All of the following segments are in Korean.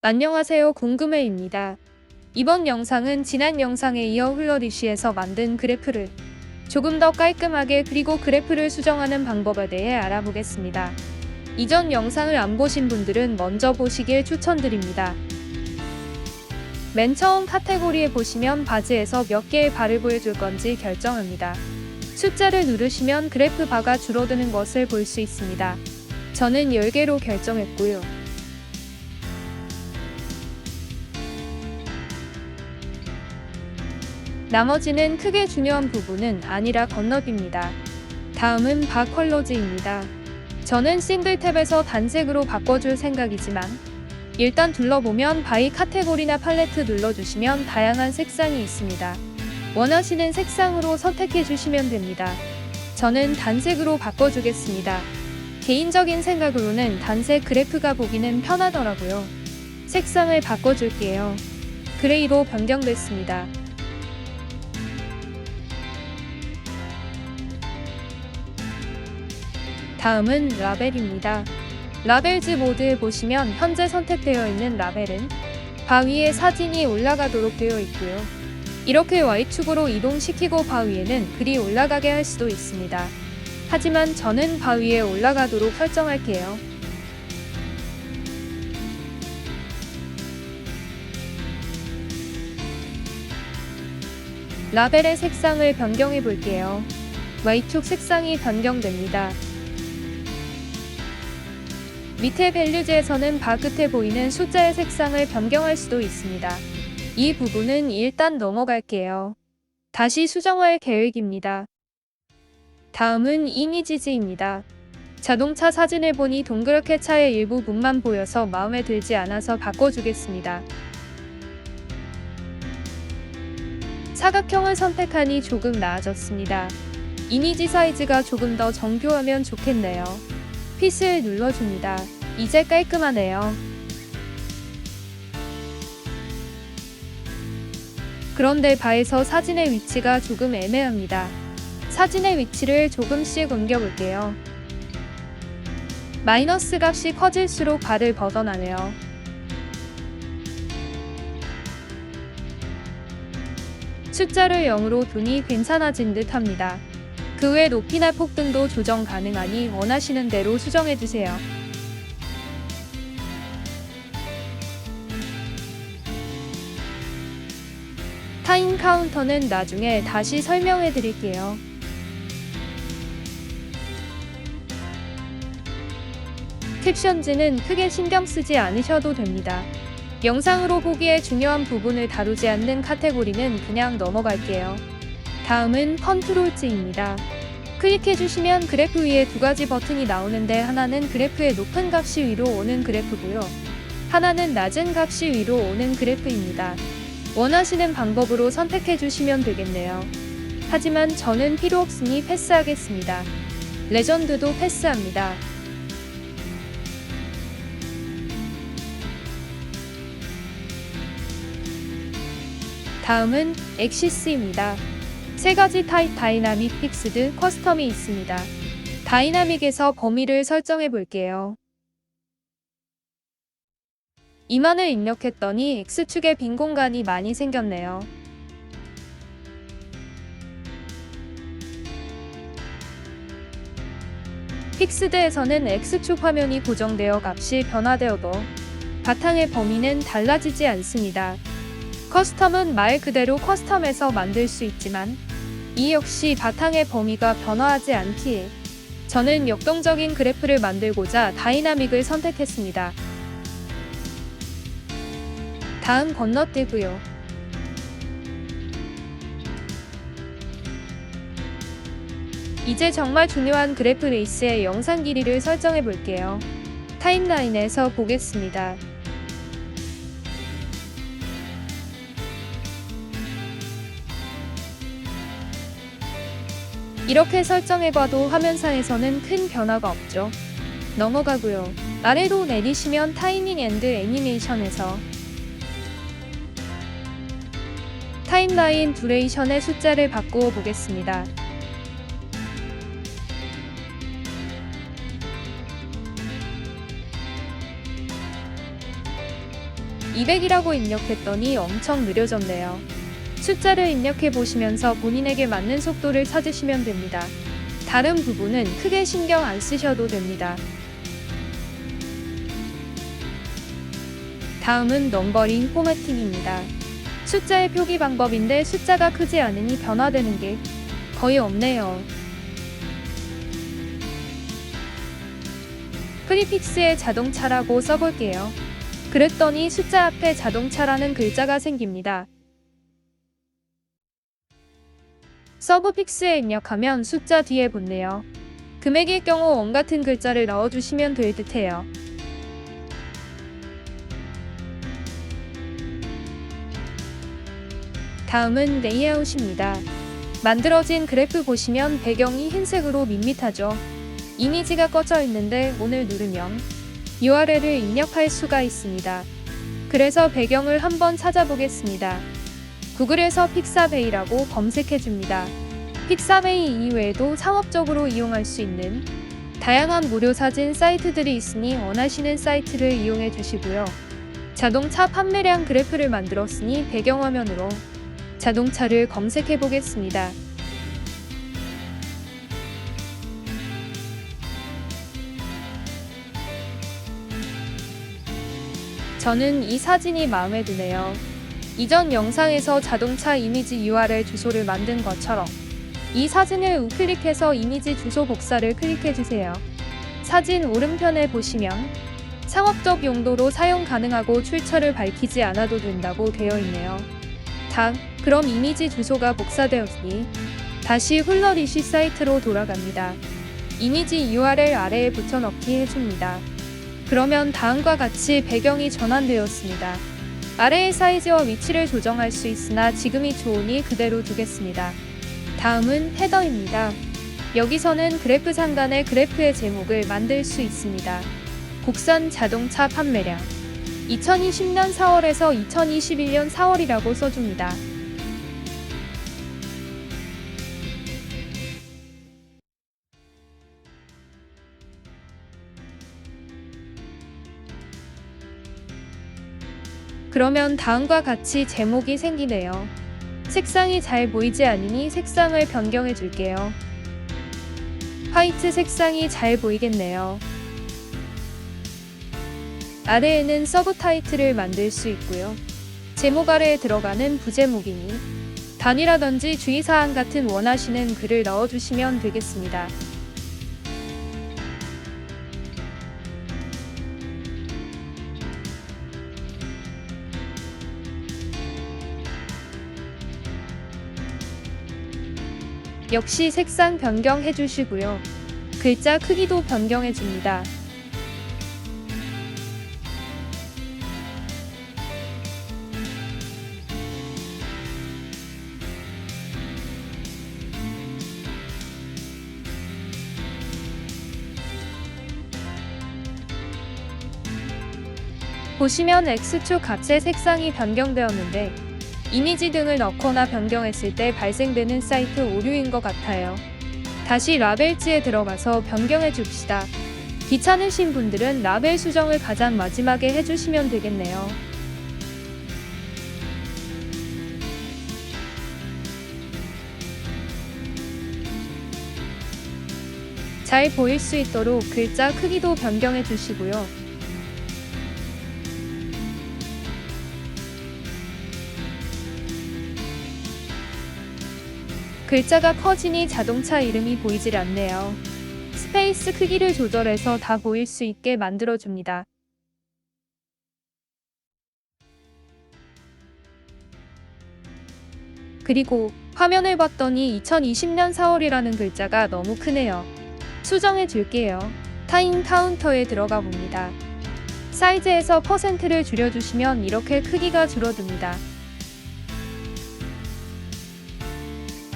안녕하세요. 궁금해입니다. 이번 영상은 지난 영상에 이어 훌러리쉬에서 만든 그래프를 조금 더 깔끔하게 그리고 그래프를 수정하는 방법에 대해 알아보겠습니다. 이전 영상을 안 보신 분들은 먼저 보시길 추천드립니다. 맨 처음 카테고리에 보시면 바즈에서 몇 개의 바를 보여줄 건지 결정합니다. 숫자를 누르시면 그래프 바가 줄어드는 것을 볼 수 있습니다. 저는 10개로 결정했고요. 나머지는 크게 중요한 부분은 아니라 건너뛰입니다. 다음은 바 컬러즈입니다. 저는 싱글 탭에서 단색으로 바꿔줄 생각이지만 일단 둘러보면 바이 카테고리나 팔레트 눌러주시면 다양한 색상이 있습니다. 원하시는 색상으로 선택해주시면 됩니다. 저는 단색으로 바꿔주겠습니다. 개인적인 생각으로는 단색 그래프가 보기는 편하더라고요. 색상을 바꿔줄게요. 그레이로 변경됐습니다. 다음은 라벨입니다. 라벨즈 모드에 보시면 현재 선택되어 있는 라벨은 바 위에 사진이 올라가도록 되어 있고요. 이렇게 Y축으로 이동시키고 바 위에는 글이 올라가게 할 수도 있습니다. 하지만 저는 바 위에 올라가도록 설정할게요. 라벨의 색상을 변경해 볼게요. Y축 색상이 변경됩니다. 밑에 밸류즈에서는 바 끝에 보이는 숫자의 색상을 변경할 수도 있습니다. 이 부분은 일단 넘어갈게요. 다시 수정할 계획입니다. 다음은 이미지즈입니다. 자동차 사진을 보니 동그랗게 차의 일부분만 보여서 마음에 들지 않아서 바꿔주겠습니다. 사각형을 선택하니 조금 나아졌습니다. 이미지 사이즈가 조금 더 정교하면 좋겠네요. 핏을 눌러줍니다. 이제 깔끔하네요. 그런데 바에서 사진의 위치가 조금 애매합니다. 사진의 위치를 조금씩 옮겨볼게요. 마이너스 값이 커질수록 바를 벗어나네요. 숫자를 0으로 두니 괜찮아진 듯 합니다. 그 외 높이나 폭등도 조정 가능하니 원하시는 대로 수정해주세요. 타임 카운터는 나중에 다시 설명해 드릴게요. 캡션즈는 크게 신경 쓰지 않으셔도 됩니다. 영상으로 보기에 중요한 부분을 다루지 않는 카테고리는 그냥 넘어갈게요. 다음은 컨트롤즈입니다. 클릭해주시면 그래프 위에 두 가지 버튼이 나오는데 하나는 그래프의 높은 값이 위로 오는 그래프고요. 하나는 낮은 값이 위로 오는 그래프입니다. 원하시는 방법으로 선택해주시면 되겠네요. 하지만 저는 필요 없으니 패스하겠습니다. 레전드도 패스합니다. 다음은 엑시스입니다. 세 가지 타입 다이나믹, 픽스드, 커스텀이 있습니다. 다이나믹에서 범위를 설정해 볼게요. 2만을 입력했더니 X축에 빈 공간이 많이 생겼네요. 픽스드에서는 X축 화면이 고정되어 값이 변화되어도 바탕의 범위는 달라지지 않습니다. 커스텀은 말 그대로 커스텀에서 만들 수 있지만 이 역시 바탕의 범위가 변화하지 않기에 저는 역동적인 그래프를 만들고자 다이나믹을 선택했습니다. 다음 건너뛰고요. 이제 정말 중요한 그래프 레이스의 영상 길이를 설정해 볼게요. 타임라인에서 보겠습니다. 이렇게 설정해봐도 화면상에서는 큰 변화가 없죠. 넘어가고요. 아래로 내리시면 타이밍 앤드 애니메이션에서 타임라인 듀레이션의 숫자를 바꾸어 보겠습니다. 200이라고 입력했더니 엄청 느려졌네요. 숫자를 입력해 보시면서 본인에게 맞는 속도를 찾으시면 됩니다. 다른 부분은 크게 신경 안 쓰셔도 됩니다. 다음은 넘버링 포매팅입니다. 숫자의 표기 방법인데 숫자가 크지 않으니 변화되는 게 거의 없네요. 프리픽스에 자동차라고 써볼게요. 그랬더니 숫자 앞에 자동차라는 글자가 생깁니다. 서브픽스에 입력하면 숫자 뒤에 붙네요. 금액일 경우 원 같은 글자를 넣어주시면 될 듯해요. 다음은 레이아웃입니다. 만들어진 그래프 보시면 배경이 흰색으로 밋밋하죠. 이미지가 꺼져 있는데 오늘 누르면 URL을 입력할 수가 있습니다. 그래서 배경을 한번 찾아보겠습니다. 구글에서 픽사베이라고 검색해줍니다. 픽사베이 이외에도 상업적으로 이용할 수 있는 다양한 무료 사진 사이트들이 있으니 원하시는 사이트를 이용해 주시고요. 자동차 판매량 그래프를 만들었으니 배경화면으로 자동차를 검색해 보겠습니다. 저는 이 사진이 마음에 드네요. 이전 영상에서 자동차 이미지 URL 주소를 만든 것처럼 이 사진을 우클릭해서 이미지 주소 복사를 클릭해주세요. 사진 오른편에 보시면 상업적 용도로 사용 가능하고 출처를 밝히지 않아도 된다고 되어 있네요. 그럼 이미지 주소가 복사되었으니 다시 훌러리시 사이트로 돌아갑니다. 이미지 URL 아래에 붙여넣기 해줍니다. 그러면 다음과 같이 배경이 전환되었습니다. 아래의 사이즈와 위치를 조정할 수 있으나 지금이 좋으니 그대로 두겠습니다. 다음은 헤더입니다. 여기서는 그래프 상단에 그래프의 제목을 만들 수 있습니다. 국산 자동차 판매량 2020년 4월에서 2021년 4월이라고 써줍니다. 그러면 다음과 같이 제목이 생기네요. 색상이 잘 보이지 않으니 색상을 변경해 줄게요. 화이트 색상이 잘 보이겠네요. 아래에는 서브 타이틀을 만들 수 있고요. 제목 아래에 들어가는 부제목이니 단위라든지 주의사항 같은 원하시는 글을 넣어주시면 되겠습니다. 역시 색상 변경해 주시고요. 글자 크기도 변경해 줍니다. 보시면 X축 값의 색상이 변경되었는데 이미지 등을 넣거나 변경했을 때 발생되는 사이트 오류인 것 같아요. 다시 라벨지에 들어가서 변경해 줍시다. 귀찮으신 분들은 라벨 수정을 가장 마지막에 해주시면 되겠네요. 잘 보일 수 있도록 글자 크기도 변경해 주시고요. 글자가 커지니 자동차 이름이 보이질 않네요. 스페이스 크기를 조절해서 다 보일 수 있게 만들어줍니다. 그리고 화면을 봤더니 2020년 4월이라는 글자가 너무 크네요. 수정해 줄게요. 타임 카운터에 들어가 봅니다. 사이즈에서 %를 줄여주시면 이렇게 크기가 줄어듭니다.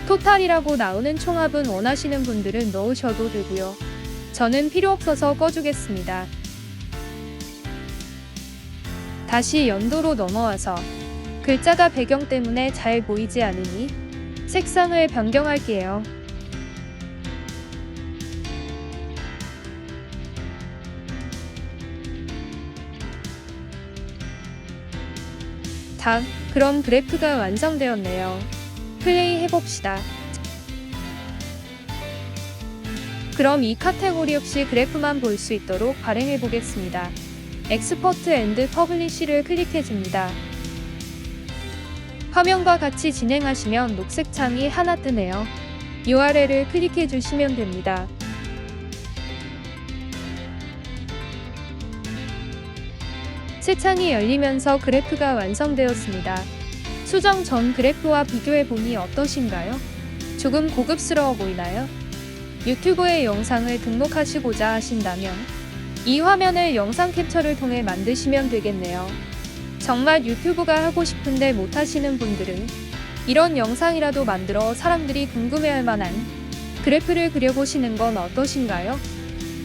토탈이라고 나오는 총합은 원하시는 분들은 넣으셔도 되고요. 저는 필요 없어서 꺼주겠습니다. 다시 연도로 넘어와서 글자가 배경 때문에 잘 보이지 않으니 색상을 변경할게요. 그럼 그래프가 완성되었네요. 플레이 해봅시다. 그럼 이 카테고리 역시 그래프만 볼 수 있도록 발행해 보겠습니다. 엑스포트 앤드 퍼블리시를 클릭해줍니다. 화면과 같이 진행하시면 녹색 창이 하나 뜨네요. URL을 클릭해 주시면 됩니다. 새 창이 열리면서 그래프가 완성되었습니다. 수정 전 그래프와 비교해 보니 어떠신가요? 조금 고급스러워 보이나요? 유튜브에 영상을 등록하시고자 하신다면 이 화면을 영상 캡처를 통해 만드시면 되겠네요. 정말 유튜브가 하고 싶은데 못하시는 분들은 이런 영상이라도 만들어 사람들이 궁금해할 만한 그래프를 그려보시는 건 어떠신가요?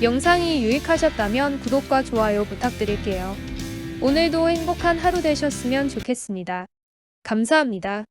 영상이 유익하셨다면 구독과 좋아요 부탁드릴게요. 오늘도 행복한 하루 되셨으면 좋겠습니다. 감사합니다.